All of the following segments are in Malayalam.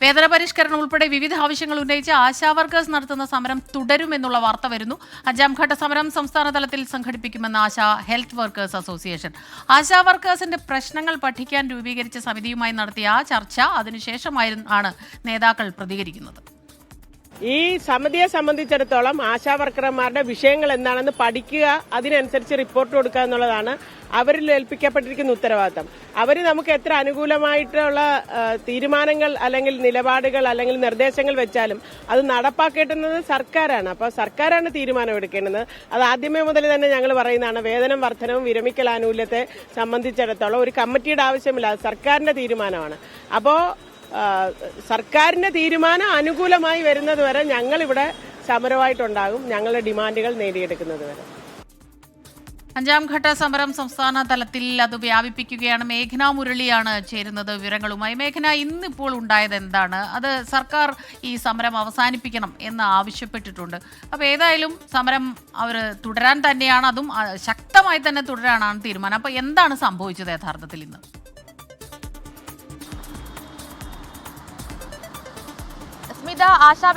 വേതന പരിഷ്കരണം ഉൾപ്പെടെ വിവിധ ആവശ്യങ്ങൾ ഉന്നയിച്ച് ആശാ വർക്കേഴ്സ് നടത്തുന്ന സമരം തുടരുമെന്നുള്ള വാർത്ത വരുന്നു. 5ാം ഘട്ട സമരം സംസ്ഥാന തലത്തിൽ സംഘടിപ്പിക്കുമെന്ന് ASHA health workers association. ASHA വർക്കേഴ്സിന്റെ പ്രശ്നങ്ങൾ പഠിക്കാൻ രൂപീകരിച്ച സമിതിയുമായി നടത്തിയ ആ ചർച്ച അതിനുശേഷമാണ് നേതാക്കൾ പ്രതികരിക്കുന്നത്. ഈ സമിതിയെ സംബന്ധിച്ചിടത്തോളം ആശാ വർക്കർമാരുടെ വിഷയങ്ങൾ എന്താണെന്ന് പഠിക്കുക, അതിനനുസരിച്ച് റിപ്പോർട്ട് കൊടുക്കുക എന്നുള്ളതാണ് അവരിൽ ഏൽപ്പിക്കപ്പെട്ടിരിക്കുന്ന ഉത്തരവാദിത്തം. അവർ നമുക്ക് എത്ര അനുകൂലമായിട്ടുള്ള തീരുമാനങ്ങൾ അല്ലെങ്കിൽ നിലപാടുകൾ അല്ലെങ്കിൽ നിർദ്ദേശങ്ങൾ വെച്ചാലും അത് നടപ്പാക്കേണ്ടുന്നത് സർക്കാരാണ്. അപ്പോൾ സർക്കാരാണ് തീരുമാനമെടുക്കേണ്ടത്. അത് ആദ്യമേ മുതൽ തന്നെ ഞങ്ങൾ പറയുന്നതാണ്. വേതനം വർധനവും വിരമിക്കൽ ആനുകൂല്യത്തെ സംബന്ധിച്ചിടത്തോളം ഒരു കമ്മിറ്റിയുടെ ആവശ്യമില്ല, അത് സർക്കാരിന്റെ തീരുമാനമാണ്. അപ്പോൾ സർക്കാരിന്റെ തീരുമാനം അനുകൂലമായി വരുന്നത് വരെ ഞങ്ങളിവിടെ സമരമായിട്ടുണ്ടാകും, ഞങ്ങളുടെ ഡിമാൻഡുകൾ നേടിയെടുക്കുന്നത് വരെ. 5ാം ഘട്ട സമരം സംസ്ഥാന തലത്തിൽ അത് വ്യാപിപ്പിക്കുകയാണ്. മേഘന മുരളിയാണ് ചേരുന്നത് വിവരങ്ങളുമായി. മേഘന, ഇന്നിപ്പോൾ ഉണ്ടായത് എന്താണ്? അത് സർക്കാർ ഈ സമരം അവസാനിപ്പിക്കണം എന്ന് ആവശ്യപ്പെട്ടിട്ടുണ്ട്. അപ്പോൾ ഏതായാലും സമരം അവർ തുടരാൻ തന്നെയാണ്, അതും ശക്തമായി തന്നെ തുടരാനാണ് തീരുമാനം. അപ്പോൾ എന്താണ് സംഭവിച്ചത് യഥാർത്ഥത്തിൽ ഇന്ന്? ആശാ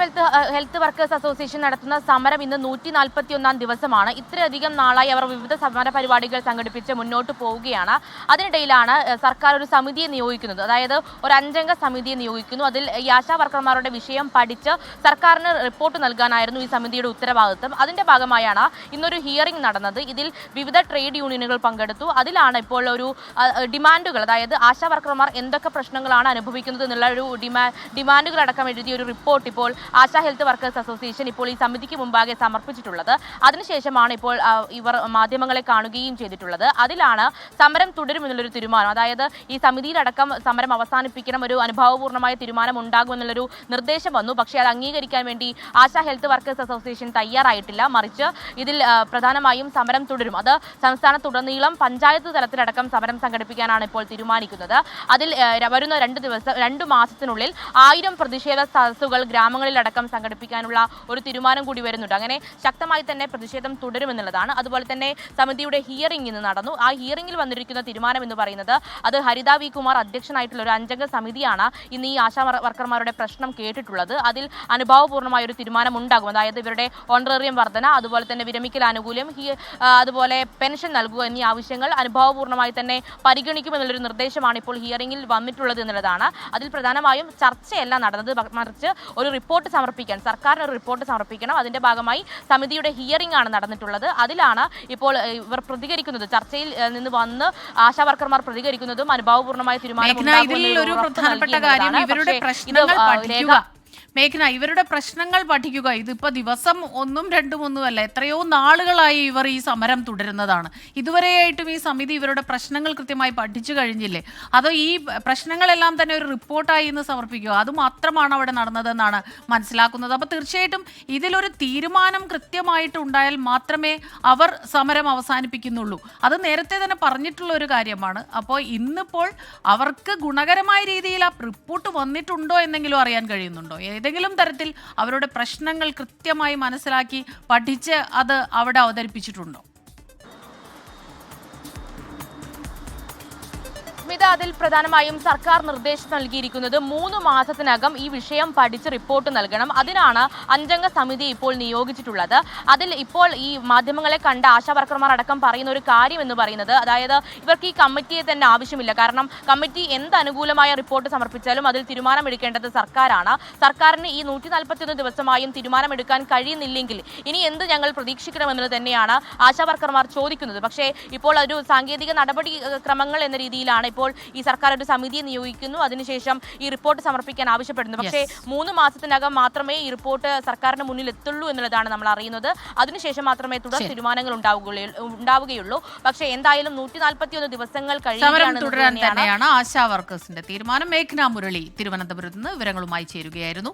ഹെൽത്ത് വർക്കേഴ്സ് അസോസിയേഷൻ നടത്തുന്ന സമരം ഇന്ന് 141ാം ദിവസമാണ്. ഇത്രയധികം നാളായി അവർ വിവിധ സമര പരിപാടികൾ സംഘടിപ്പിച്ച് മുന്നോട്ട് പോവുകയാണ്. അതിനിടയിലാണ് സർക്കാർ ഒരു സമിതിയെ നിയോഗിക്കുന്നത്, അതായത് ഒരു 5 അംഗ സമിതിയെ നിയോഗിക്കുന്നു. അതിൽ ഈ ആശാ വർക്കർമാരുടെ വിഷയം പഠിച്ച് സർക്കാരിന് റിപ്പോർട്ട് നൽകാനായിരുന്നു ഈ സമിതിയുടെ ഉത്തരവാദിത്വം. അതിന്റെ ഭാഗമായാണ് ഇന്നൊരു ഹിയറിംഗ് നടന്നത്. ഇതിൽ വിവിധ ട്രേഡ് യൂണിയനുകൾ പങ്കെടുത്തു. അതിലാണ് ഇപ്പോൾ ഒരു ഡിമാൻഡുകൾ, അതായത് ആശാ വർക്കർമാർ എന്തൊക്കെ പ്രശ്നങ്ങളാണ് അനുഭവിക്കുന്നത് എന്നുള്ള ഒരു ഡിമാൻഡുകളടക്കം എഴുതിയ ഒരു റിപ്പോർട്ട് ഇപ്പോൾ ആശാ ഹെൽത്ത് വർക്കേഴ്സ് അസോസിയേഷൻ ഇപ്പോൾ ഈ സമിതിക്ക് മുമ്പാകെ സമർപ്പിച്ചിട്ടുള്ളത്. അതിനുശേഷമാണ് ഇപ്പോൾ ഇവർ മാധ്യമങ്ങളെ കാണുകയും ചെയ്തിട്ടുള്ളത്. അതിലാണ് സമരം തുടരുമെന്നുള്ളൊരു തീരുമാനം, അതായത് ഈ സമിതിയിലടക്കം സമരം അവസാനിപ്പിക്കണം, ഒരു അനുഭാവപൂർണ്ണമായ തീരുമാനം ഉണ്ടാകുമെന്നുള്ളൊരു നിർദ്ദേശം വന്നു. പക്ഷേ അത് അംഗീകരിക്കാൻ വേണ്ടി ആശാ ഹെൽത്ത് വർക്കേഴ്സ് അസോസിയേഷൻ തയ്യാറായിട്ടില്ല. മറിച്ച് ഇതിൽ പ്രധാനമായും സമരം തുടരും. അത് സംസ്ഥാനത്തുടനീളം പഞ്ചായത്ത് തലത്തിലടക്കം സമരം സംഘടിപ്പിക്കാനാണ് ഇപ്പോൾ തീരുമാനിക്കുന്നത്. അതിൽ വരുന്ന 2 മാസത്തിനുള്ളിൽ 1000 പ്രതിഷേധ സദസ്സുകൾ ഗ്രാമങ്ങളിലടക്കം സംഘടിപ്പിക്കാനുള്ള ഒരു തീരുമാനം കൂടി വരുന്നുണ്ട്. അങ്ങനെ ശക്തമായി തന്നെ പ്രതിഷേധം തുടരുമെന്നുള്ളതാണ്. അതുപോലെ തന്നെ സമിതിയുടെ ഹിയറിംഗ് ഇന്ന് നടന്നു. ആ ഹിയറിംഗിൽ വന്നിരിക്കുന്ന തീരുമാനം എന്ന് പറയുന്നത് അത് ഹരിത വി കുമാർ അധ്യക്ഷനായിട്ടുള്ള ഒരു 5 അംഗ സമിതിയാണ് ഇന്ന് ഈ ആശാ വർക്കർമാരുടെ പ്രശ്നം കേട്ടിട്ടുള്ളത്. അതിൽ അനുഭാവപൂർണ്ണമായ ഒരു തീരുമാനം ഉണ്ടാകും. അതായത് ഇവരുടെ ഓണറേറിയം വർധന, അതുപോലെ തന്നെ വിരമിക്കൽ ആനുകൂല്യം, അതുപോലെ പെൻഷൻ നൽകുക എന്നീ ആവശ്യങ്ങൾ അനുഭാവപൂർണ്ണമായി തന്നെ പരിഗണിക്കുമെന്നുള്ളൊരു നിർദ്ദേശമാണ് ഇപ്പോൾ ഹിയറിംഗിൽ വന്നിട്ടുള്ളത് എന്നുള്ളതാണ്. അതിൽ പ്രധാനമായും ചർച്ചയല്ല നടന്നത്, മറിച്ച് ഒരു റിപ്പോർട്ട് സമർപ്പിക്കാൻ, സർക്കാരിന് ഒരു റിപ്പോർട്ട് സമർപ്പിക്കണം. അതിന്റെ ഭാഗമായി സമിതിയുടെ ഹിയറിംഗ് ആണ് നടന്നിട്ടുള്ളത്. അതിലാണ് ഇപ്പോൾ ഇവർ പ്രതികരിക്കുന്നത്. ചർച്ചയിൽ നിന്ന് വന്ന് ആശാ വർക്കർമാർ പ്രതികരിക്കുന്നതും അനുഭാവപൂർണ്ണമായ മേഘന, ഇവരുടെ പ്രശ്നങ്ങൾ പഠിക്കുക. ഇതിപ്പോൾ ദിവസം 1ഉം 2ഉം ഒന്നുമല്ല, എത്രയോ നാളുകളായി ഇവർ ഈ സമരം തുടരുന്നതാണ്. ഇതുവരെയായിട്ടും ഈ സമിതി ഇവരുടെ പ്രശ്നങ്ങൾ കൃത്യമായി പഠിച്ചു കഴിഞ്ഞില്ലേ? അതോ ഈ പ്രശ്നങ്ങളെല്ലാം തന്നെ ഒരു റിപ്പോർട്ടായി ഇന്ന് സമർപ്പിക്കുക? അതുമാത്രമാണ് അവിടെ നടന്നതെന്നാണ് മനസ്സിലാക്കുന്നത്. അപ്പോൾ തീർച്ചയായിട്ടും ഇതിലൊരു തീരുമാനം കൃത്യമായിട്ട് ഉണ്ടായാൽ മാത്രമേ അവർ സമരം അവസാനിപ്പിക്കുന്നുള്ളൂ. അത് നേരത്തെ തന്നെ പറഞ്ഞിട്ടുള്ള ഒരു കാര്യമാണ്. അപ്പോൾ ഇന്നിപ്പോൾ അവർക്ക് ഗുണകരമായ രീതിയിൽ ആ റിപ്പോർട്ട് വന്നിട്ടുണ്ടോ എന്നെങ്കിലും അറിയാൻ കഴിയുന്നുണ്ടോ? ഏതെങ്കിലും തരത്തിൽ അവരുടെ പ്രശ്നങ്ങൾ കൃത്യമായി മനസ്സിലാക്കി പഠിച്ച് അത് അവിടെ അവതരിപ്പിച്ചിട്ടുണ്ടോ? അതിൽ പ്രധാനമായും സർക്കാർ നിർദ്ദേശം നൽകിയിരിക്കുന്നത് 3 മാസത്തിനകം ഈ വിഷയം പഠിച്ച് റിപ്പോർട്ട് നൽകണം. അതിനാണ് 5 അംഗ സമിതി ഇപ്പോൾ നിയോഗിച്ചിട്ടുള്ളത്. അതിൽ ഇപ്പോൾ ഈ മാധ്യമങ്ങളെ കണ്ട ആശാ വർക്കർമാർ അടക്കം പറയുന്ന ഒരു കാര്യം എന്ന് പറയുന്നത്, അതായത് ഇവർക്ക് ഈ കമ്മിറ്റിയെ തന്നെ ആവശ്യമില്ല. കാരണം കമ്മിറ്റി എന്ത് അനുകൂലമായ റിപ്പോർട്ട് സമർപ്പിച്ചാലും അതിൽ തീരുമാനമെടുക്കേണ്ടത് സർക്കാരാണ്. സർക്കാരിന് ഈ 141 ദിവസമായും തീരുമാനമെടുക്കാൻ കഴിയുന്നില്ലെങ്കിൽ ഇനി എന്ത് ഞങ്ങൾ പ്രതീക്ഷിക്കണമെന്നത് തന്നെയാണ് ആശാ വർക്കർമാർ ചോദിക്കുന്നത്. പക്ഷേ ഇപ്പോൾ ഒരു സാങ്കേതിക നടപടി ക്രമങ്ങൾ എന്ന രീതിയിലാണ് ഇപ്പോൾ ഈ സർക്കാർ ഒരു സമിതിയെ നിയോഗിക്കുന്നു. അതിനുശേഷം ഈ റിപ്പോർട്ട് സമർപ്പിക്കാൻ ആവശ്യപ്പെടുന്നു. പക്ഷേ 3 മാസത്തിനകം മാത്രമേ ഈ റിപ്പോർട്ട് സർക്കാരിന് മുന്നിൽ എത്തുള്ളൂ എന്നുള്ളതാണ് നമ്മൾ അറിയുന്നത്. അതിനുശേഷം മാത്രമേ തുടർ തീരുമാനങ്ങൾ ഉണ്ടാവുകയുള്ളൂ. പക്ഷേ എന്തായാലും 141 ദിവസങ്ങൾ കഴിയുകയാണ് ആശാ വർക്കേഴ്സിന്റെ തീരുമാനം. മേഘന മുരളി തിരുവനന്തപുരത്ത് നിന്ന് വിവരങ്ങളുമായി ചേരുകയായിരുന്നു.